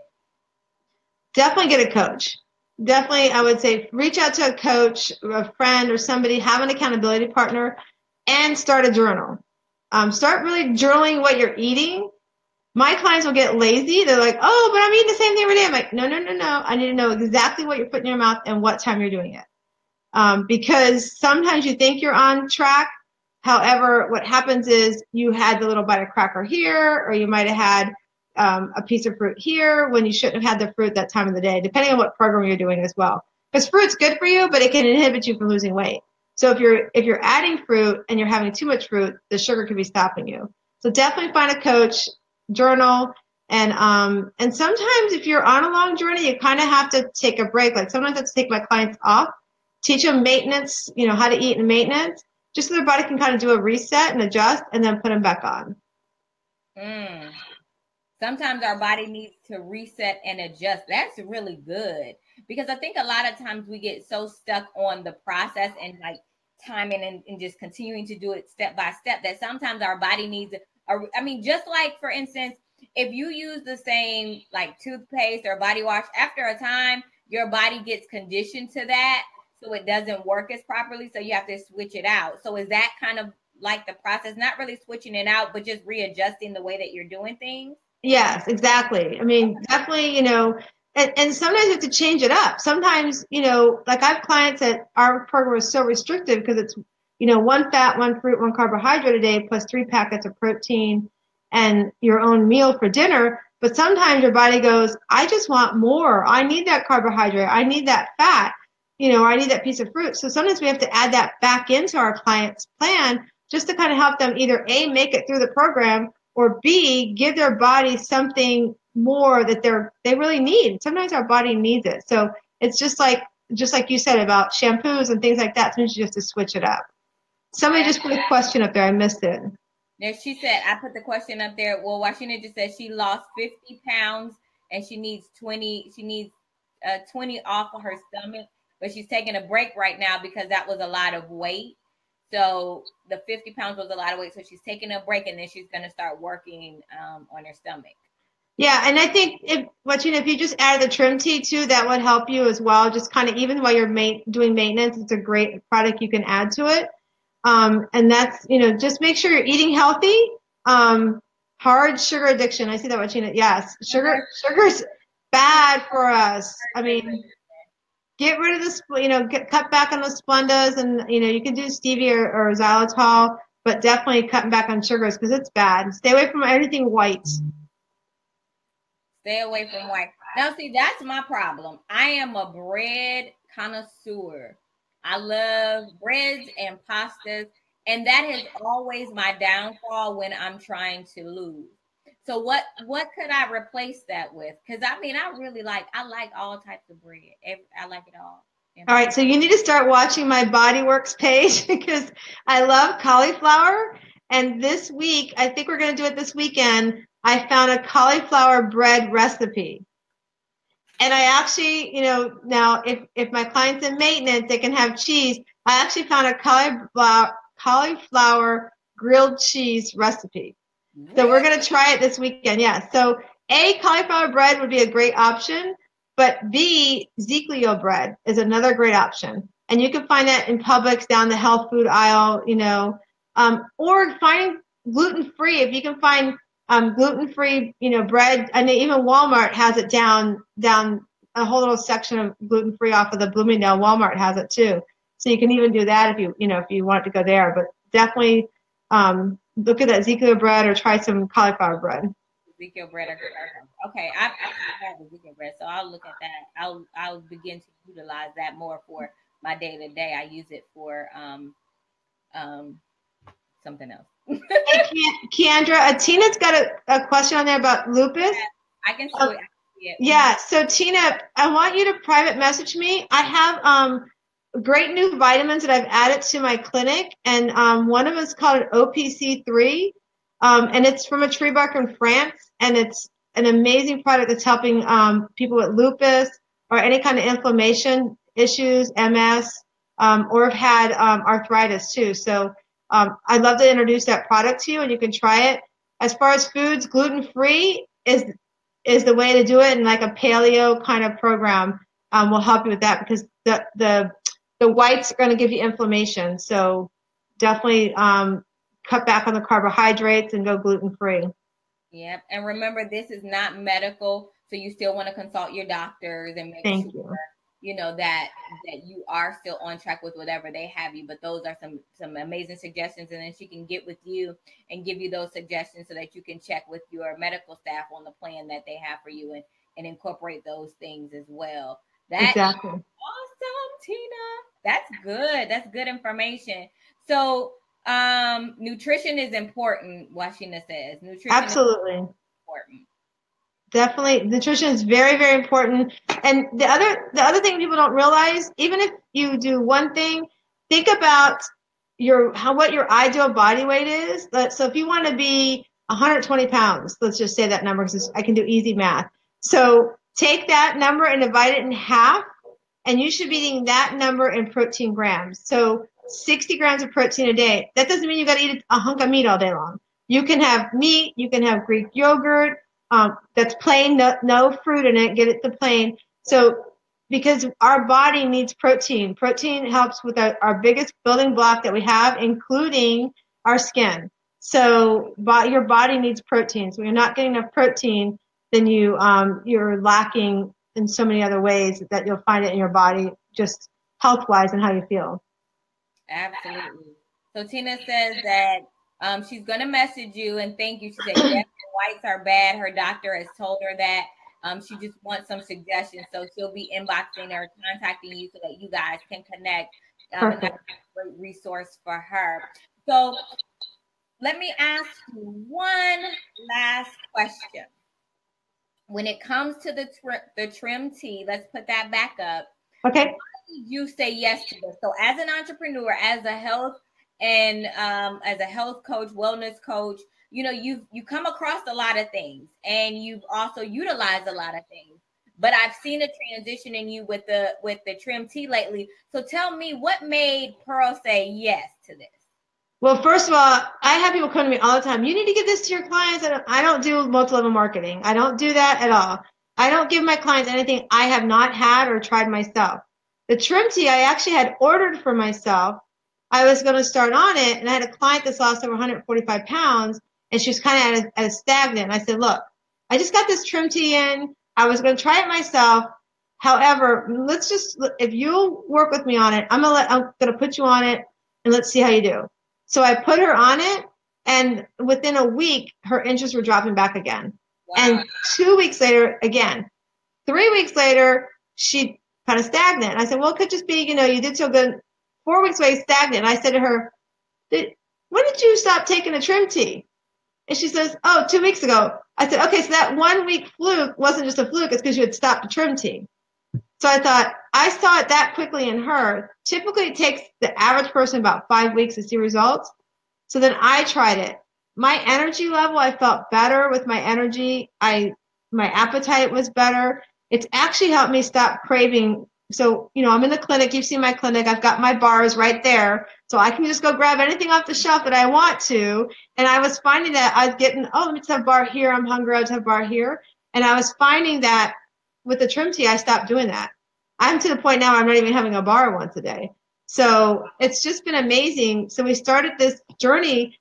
Definitely get a coach. Definitely, I would say reach out to a coach, a friend, or somebody, have an accountability partner, and start a journal. Start really journaling what you're eating. My clients will get lazy. They're like, oh, but I'm eating the same thing every day. I'm like, no. I need to know exactly what you're putting in your mouth and what time you're doing it. Because sometimes you think you're on track. However, what happens is you had the little bite of cracker here, or you might have had a piece of fruit here when you shouldn't have had the fruit that time of the day, depending on what program you're doing as well. Because fruit's good for you, but it can inhibit you from losing weight. So if you're adding fruit and you're having too much fruit, the sugar could be stopping you. So definitely find a coach, journal, and sometimes if you're on a long journey, you kind of have to take a break. Like sometimes I have to take my clients off, teach them maintenance, how to eat in maintenance, just so their body can kind of do a reset and adjust, and then put them back on. Sometimes our body needs to reset and adjust. That's really good, because I think a lot of times we get so stuck on the process and like timing and just continuing to do it step by step that sometimes our body needs just like, for instance, if you use the same like toothpaste or body wash, after a time, your body gets conditioned to that. So it doesn't work as properly. So you have to switch it out. So is that kind of like the process, not really switching it out, but just readjusting the way that you're doing things? Yes, exactly. I mean, definitely, and sometimes you have to change it up. Sometimes, like I have clients that our program is so restrictive because it's, 1 fat, 1 fruit, 1 carbohydrate a day, plus 3 packets of protein and your own meal for dinner. But sometimes your body goes, I just want more. I need that carbohydrate. I need that fat. I need that piece of fruit. So sometimes we have to add that back into our client's plan just to kind of help them either A, make it through the program, or B, give their body something more that they really need. Sometimes our body needs it. So it's just like you said about shampoos and things like that. Sometimes you just have to switch it up. Somebody just put a question up there. I missed it. There, she said, I put the question up there. Well, Washington just said she lost 50 pounds and she needs 20. She needs 20 off of her stomach, but she's taking a break right now because that was a lot of weight. So the 50 pounds was a lot of weight. So she's taking a break and then she's going to start working on her stomach. Yeah. And I think if you just added the trim tea too, that would help you as well. Just kind of, even while you're doing maintenance, it's a great product you can add to it. And that's, just make sure you're eating healthy. Hard sugar addiction. I see that, Wachina. Yes. Sugar's bad for us. I mean, get rid of the, cut back on the Splendas, and, you can do stevia or xylitol, but definitely cutting back on sugars because it's bad. Stay away from anything white. Stay away from white. Now, see, that's my problem. I am a bread connoisseur. I love breads and pastas, and that is always my downfall when I'm trying to lose. So what could I replace that with? Because I really like all types of bread. I like it all. All right, so you need to start watching my Bodyworks page because I love cauliflower. And this week, I think we're going to do it this weekend, I found a cauliflower bread recipe. And I actually, now if my client's in maintenance, they can have cheese. I actually found a cauliflower grilled cheese recipe. So we're going to try it this weekend. Yeah. So A, cauliflower bread would be a great option, but B, Ezekiel bread is another great option. And you can find that in Publix down the health food aisle, or finding gluten-free. If you can find gluten-free, bread, and even Walmart has it down a whole little section of gluten-free off of the Bloomingdale. Walmart has it too. So you can even do that if you want to go there. But definitely look at that Ezekiel bread or try some cauliflower bread. Ezekiel bread. Okay, I have Ezekiel bread, so I'll look at that. I'll begin to utilize that more for my day to day. I use it for something else. Hey, Keandra, Tina's got a question on there about lupus. I can show it. Yeah, so Tina, I want you to private message me. I have great new vitamins that I've added to my clinic, and one of them is called OPC3, and it's from a tree bark in France, and it's an amazing product that's helping people with lupus or any kind of inflammation issues, MS, or have had arthritis too. So I'd love to introduce that product to you, and you can try it. As far as foods, gluten-free is the way to do it, and like a paleo kind of program will help you with that, because the whites are going to give you inflammation. So definitely cut back on the carbohydrates and go gluten-free. Yep. And remember, this is not medical, so you still want to consult your doctors and make sure that you are still on track with whatever they have you. But those are some amazing suggestions, and then she can get with you and give you those suggestions so that you can check with your medical staff on the plan that they have for you and incorporate those things as well. That's exactly awesome, Tina. That's good. That's good information. So nutrition is important, Washina says. Nutrition absolutely is important. Definitely, nutrition is very, very important. And the other thing people don't realize, even if you do one thing, think about what your ideal body weight is. So if you want to be 120 pounds, let's just say that number, because I can do easy math. So take that number and divide it in half, and you should be eating that number in protein grams. So 60 grams of protein a day. That doesn't mean you got to eat a hunk of meat all day long. You can have meat, you can have Greek yogurt, that's plain, no fruit in it, get it to plain. So because our body needs protein. Protein helps with our biggest building block that we have, including our skin. So your body needs protein. So when you're not getting enough protein, then you're lacking in so many other ways that you'll find it in your body, just health-wise and how you feel. Absolutely. So Tina says that she's going to message you and thank you. She said, yes, whites are bad. Her doctor has told her that. She just wants some suggestions. So she'll be inboxing or contacting you so that you guys can connect. And that's a great resource for her. So let me ask you one last question. When it comes to the trim tea, let's put that back up. Okay. Why did you say yes to this? So as an entrepreneur, as a health coach, wellness coach, you come across a lot of things, and you've also utilized a lot of things. But I've seen a transition in you with the trim tea lately. So tell me, what made Pearl say yes to this? Well, first of all, I have people come to me all the time. You need to give this to your clients. I don't do multi-level marketing. I don't do that at all. I don't give my clients anything I have not had or tried myself. The trim tea I actually had ordered for myself. I was going to start on it, and I had a client that's lost over 145 pounds, and she was kind of at a stagnant. I said, look, I just got this trim tea in. I was going to try it myself. However, if you'll work with me on it, I'm going to put you on it, and let's see how you do. So I put her on it, and within a week, her interests were dropping back again. Wow. And 2 weeks later, again. 3 weeks later, she kind of stagnant. I said, well, it could just be, you did so good. 4 weeks away, stagnant. I said to her, when did you stop taking the trim tea? And she says, 2 weeks ago. I said, okay, so that 1 week fluke wasn't just a fluke. It's because you had stopped the trim tea. So I thought, I saw it that quickly in her. Typically, it takes the average person about 5 weeks to see results. So then I tried it. My energy level, I felt better with my energy. My appetite was better. It's actually helped me stop craving. So, I'm in the clinic. You've seen my clinic. I've got my bars right there. So I can just go grab anything off the shelf that I want to. And I was finding that I was getting, let me just have a bar here. I'm hungry. I'll just have a bar here. And I was finding that with the trim tea, I stopped doing that. I'm to the point now I'm not even having a bar once a day. So it's just been amazing. So we started this journey,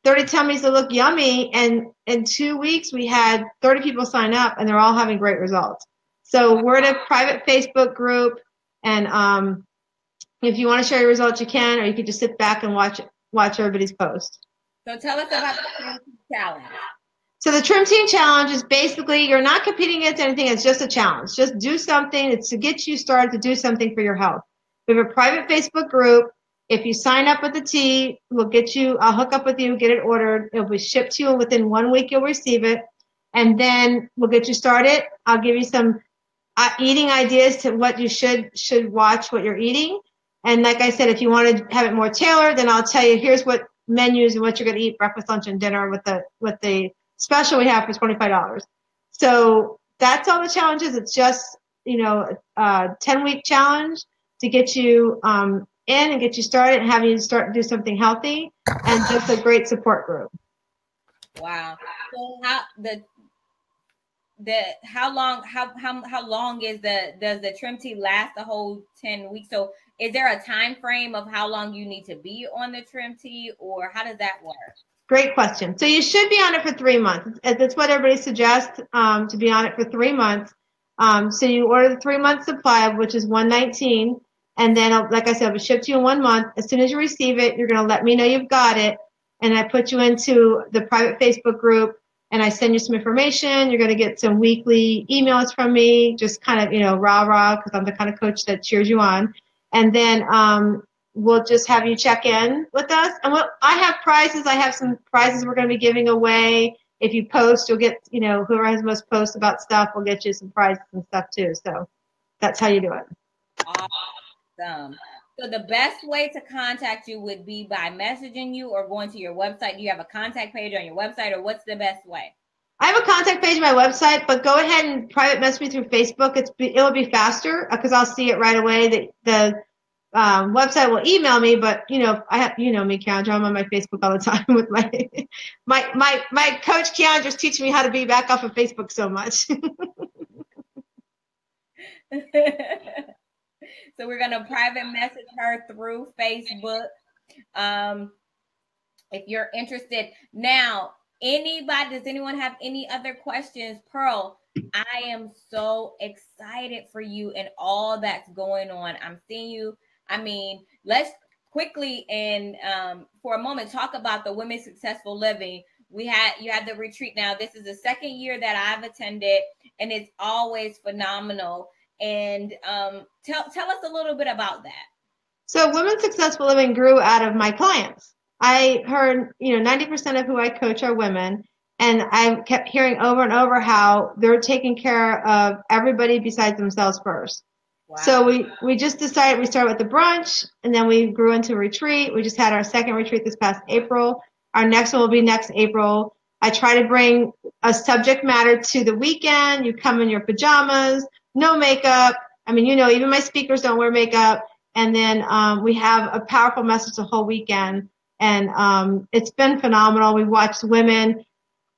30 tummies that look yummy. And in 2 weeks, we had 30 people sign up, and they're all having great results. So we're in a private Facebook group. And if you want to share your results, you can, or you can just sit back and watch everybody's post. So tell us about the Trim Tea Challenge. So the Trim Tea Challenge is basically, you're not competing against anything. It's just a challenge. Just do something. It's to get you started to do something for your health. We have a private Facebook group. If you sign up with the tea, I'll hook up with you, get it ordered. It'll be shipped to you. Within 1 week, you'll receive it. And then we'll get you started. I'll give you some eating ideas to what you should watch what you're eating. And like I said, if you want to have it more tailored, then I'll tell you, here's what menus and what you're going to eat, breakfast, lunch, and dinner with the special we have for $25. So that's all the challenges. It's just, a 10-week challenge to get you in and get you started and have you start to do something healthy, and just a great support group. Wow. So how long does the trim tea last the whole 10 weeks? So is there a time frame of how long you need to be on the trim tea, or how does that work? Great question. So you should be on it for 3 months. That's what everybody suggests, to be on it for 3 months. So you order the 3-month supply, which is $119, and then, like I said, it'll be shipped to you in 1 month. As soon as you receive it, you're going to let me know you've got it, and I put you into the private Facebook group, and I send you some information. You're going to get some weekly emails from me, just kind of, rah-rah, because I'm the kind of coach that cheers you on. And then we'll just have you check in with us. And I have prizes. I have some prizes we're going to be giving away. If you post, you'll get, whoever has the most posts about stuff will get you some prizes and stuff too. So that's how you do it. Awesome. So the best way to contact you would be by messaging you or going to your website. Do you have a contact page on your website, or what's the best way? I have a contact page on my website, but go ahead and private message me through Facebook. It'll be faster because I'll see it right away. The website will email me, but me, Keandra, I'm on my Facebook all the time with my coach Keandra's teaching me how to be back off of Facebook so much. So we're going to private message her through Facebook. If you're interested. Now, does anyone have any other questions? Pearl, I am so excited for you and all that's going on. I'm seeing you. I mean, let's quickly and for a moment talk about the Women's Successful Living. You had the retreat. Now, this is the second year that I've attended, and it's always phenomenal. And tell us a little bit about that. So Women's Successful Living grew out of my clients. I heard, 90% of who I coach are women, and I kept hearing over and over how they're taking care of everybody besides themselves first. Wow. So we just decided, we started with the brunch, and then we grew into a retreat. We just had our second retreat this past April. Our next one will be next April. I try to bring a subject matter to the weekend. You come in your pajamas, no makeup. I mean, even my speakers don't wear makeup. And then we have a powerful message the whole weekend. And it's been phenomenal. We've watched women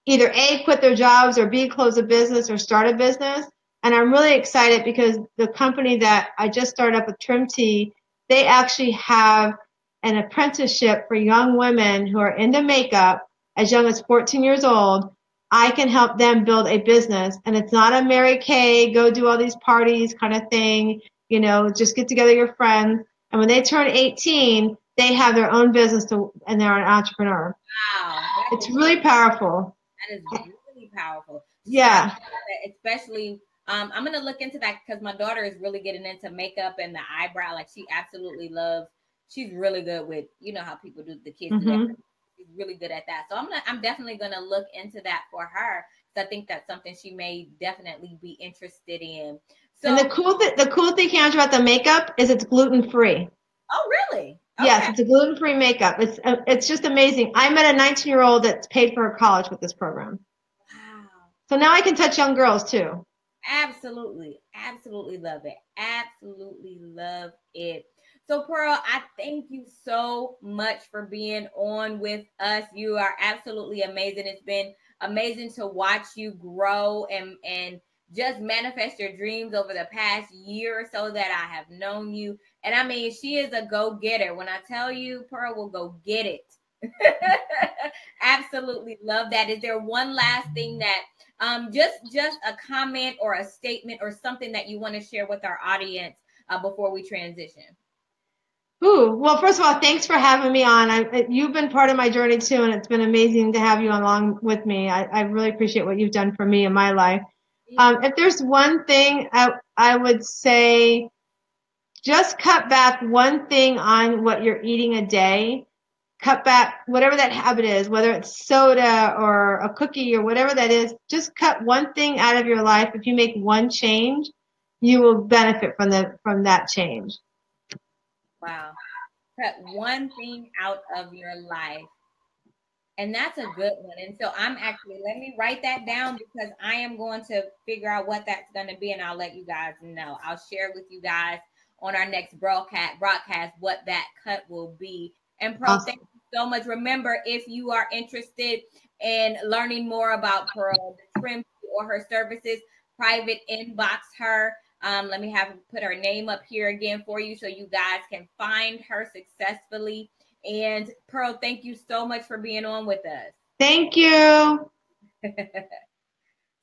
either A, quit their jobs, or B, close a business or start a business. And I'm really excited because the company that I just started up with Trim Tea, they actually have an apprenticeship for young women who are into makeup as young as 14 years old. I can help them build a business. And it's not a Mary Kay, go do all these parties kind of thing, just get together your friends. And when they turn 18, they have their own business and they're an entrepreneur. Wow. It's really powerful. That is really powerful. Yeah. Especially, I'm going to look into that because my daughter is really getting into makeup and the eyebrow. Like she absolutely loves, she's really good with, how people do the kids. Mm-hmm. She's really good at that. So I'm definitely going to look into that for her. So I think that's something she may definitely be interested in. So, and the cool thing, Keandra, about the makeup is it's gluten-free. Oh, really? Okay. Yes, it's a gluten-free makeup. It's just amazing. I met a 19-year-old that's paid for her college with this program. Wow. So now I can touch young girls too. Absolutely. Absolutely love it. Absolutely love it. So Pearl, I thank you so much for being on with us. You are absolutely amazing. It's been amazing to watch you grow and just manifest your dreams over the past year or so that I have known you. And I mean, she is a go-getter. When I tell you, Pearl will go get it. Absolutely love that. Is there one last thing that just a comment or a statement or something that you want to share with our audience before we transition? Ooh, well, first of all, thanks for having me on. You've been part of my journey too, and it's been amazing to have you along with me. I really appreciate what you've done for me in my life. If there's one thing I would say, just cut back one thing on what you're eating a day. Cut back whatever that habit is, whether it's soda or a cookie or whatever that is. Just cut one thing out of your life. If you make one change, you will benefit from that change. Wow. Cut one thing out of your life. And that's a good one. And so let me write that down because I am going to figure out what that's going to be, and I'll let you guys know. I'll share with you guys on our next broadcast what that cut will be. And Pearl, Awesome. thank you so much. Remember, if you are interested in learning more about Pearl, the trim or her services, private inbox her. Let me put her name up here again for you so you guys can find her successfully. And Pearl, thank you so much for being on with us. Thank you.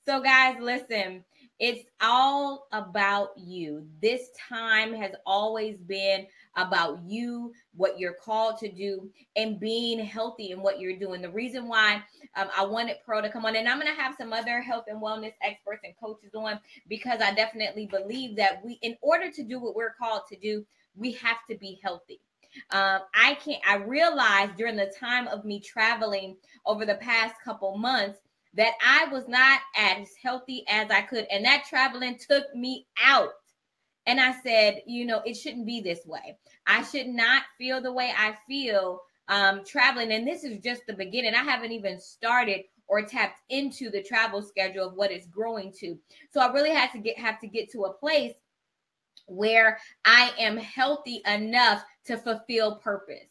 So guys, listen, it's all about you. This time has always been about you, what you're called to do, and being healthy in what you're doing. The reason why I wanted Pearl to come on, and I'm going to have some other health and wellness experts and coaches on, because I definitely believe that in order to do what we're called to do, we have to be healthy. I realized during the time of me traveling over the past couple months that I was not as healthy as I could. And that traveling took me out. And I said, it shouldn't be this way. I should not feel the way I feel traveling. And this is just the beginning. I haven't even started or tapped into the travel schedule of what it's growing to. So I really have to get to a place where I am healthy enough to fulfill purpose.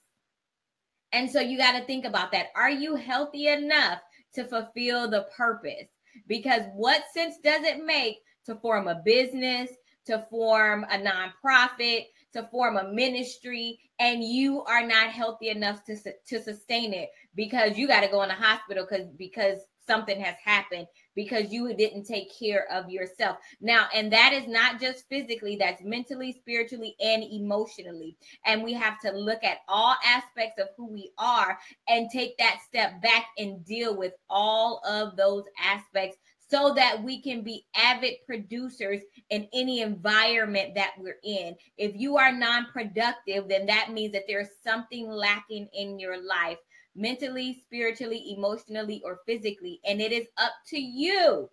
And so you got to think about that. Are you healthy enough to fulfill the purpose? Because what sense does it make to form a business, to form a nonprofit, to form a ministry, and you are not healthy enough to sustain it because you got to go in the hospital because something has happened, because you didn't take care of yourself. Now, and that is not just physically, that's mentally, spiritually, and emotionally. And we have to look at all aspects of who we are and take that step back and deal with all of those aspects so that we can be avid producers in any environment that we're in. If you are non-productive, then that means that there's something lacking in your life, mentally, spiritually, emotionally, or physically. And it is up to you.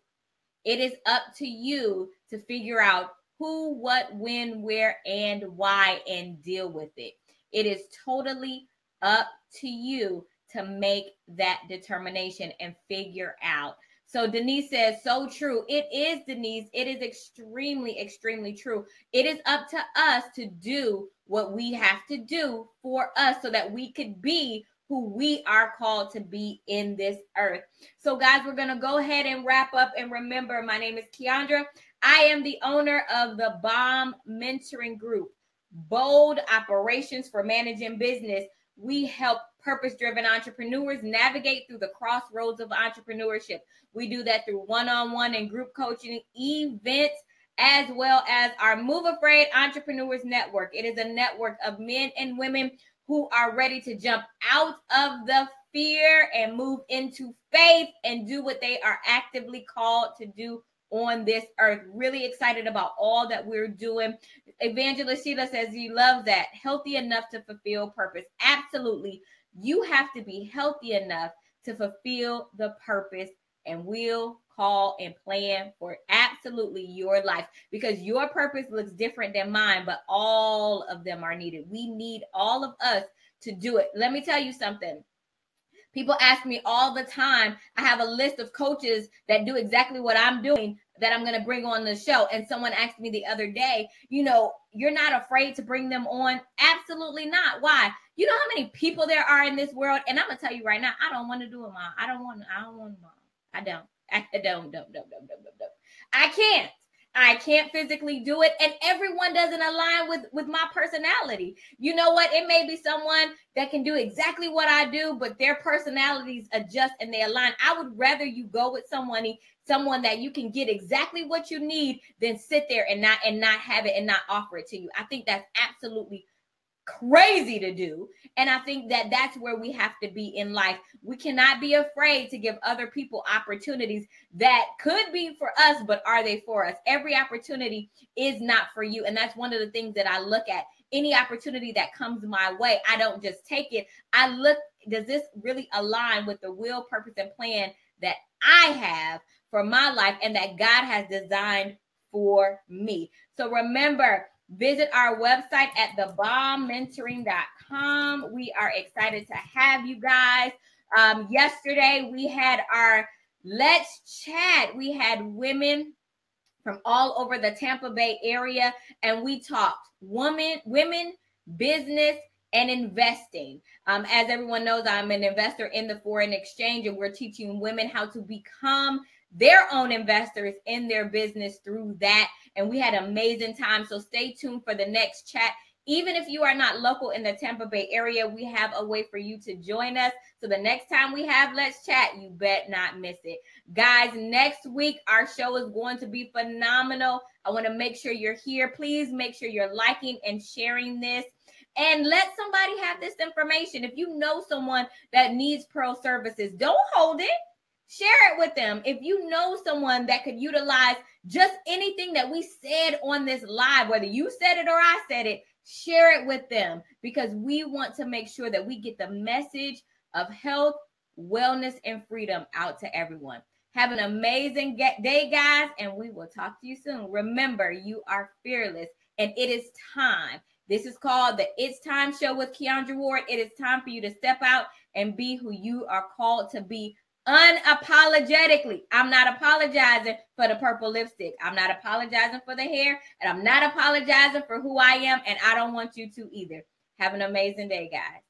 It is up to you to figure out who, what, when, where, and why, and deal with it. It is totally up to you to make that determination and figure out. So Denise says, so true. It is, Denise. It is extremely, extremely true. It is up to us to do what we have to do for us so that we could be who we are called to be in this earth. So guys, we're going to go ahead and wrap up. And remember, my name is Keandra. I am the owner of the BOMB Mentoring Group, Bold Operations for Managing Business. We help purpose-driven entrepreneurs navigate through the crossroads of entrepreneurship. We do that through one-on-one and group coaching events, as well as our Move Afraid Entrepreneurs Network. It is a network of men and women who are ready to jump out of the fear and move into faith and do what they are actively called to do on this earth. Really excited about all that we're doing. Evangelist Sheila says he loves that. Healthy enough to fulfill purpose. Absolutely. You have to be healthy enough to fulfill the purpose, and we'll call and plan for absolutely your life, because your purpose looks different than mine, but all of them are needed. We need all of us to do it. Let me tell you something. People ask me all the time. I have a list of coaches that do exactly what I'm doing that I'm going to bring on the show. And someone asked me the other day, you're not afraid to bring them on? Absolutely not. Why? You know how many people there are in this world? And I'm going to tell you right now, I don't want to do it, Mom. I don't want to. I don't. I can't physically do it. And everyone doesn't align with my personality. You know what? It may be someone that can do exactly what I do, but their personalities adjust and they align. I would rather you go with someone that you can get exactly what you need than sit there and not have it and not offer it to you. I think that's absolutely crazy to do. And I think that that's where we have to be in life. We cannot be afraid to give other people opportunities that could be for us, but are they for us? Every opportunity is not for you. And that's one of the things that I look at. Any opportunity that comes my way, I don't just take it. I look, does this really align with the will, purpose, and plan that I have for my life and that God has designed for me? So remember, visit our website at thebombmentoring.com. We are excited to have you guys. Yesterday, we had our Let's Chat. We had women from all over the Tampa Bay area, and we talked women, business, and investing. As everyone knows, I'm an investor in the foreign exchange, and we're teaching women how to become their own investors in their business through that. And we had an amazing time. So stay tuned for the next chat. Even if you are not local in the Tampa Bay area, we have a way for you to join us. So the next time we have Let's Chat, you bet not miss it. Guys, next week, our show is going to be phenomenal. I want to make sure you're here. Please make sure you're liking and sharing this. And let somebody have this information. If you know someone that needs Pearl services, don't hold it. Share it with them. If you know someone that could utilize just anything that we said on this live, whether you said it or I said it, share it with them, because we want to make sure that we get the message of health, wellness, and freedom out to everyone. Have an amazing day, guys, and we will talk to you soon. Remember, you are fearless, and it is time. This is called the It's Time Show with Keandra Ward. It is time for you to step out and be who you are called to be unapologetically. I'm not apologizing for the purple lipstick. I'm not apologizing for the hair, and I'm not apologizing for who I am, and I don't want you to either. Have an amazing day, guys.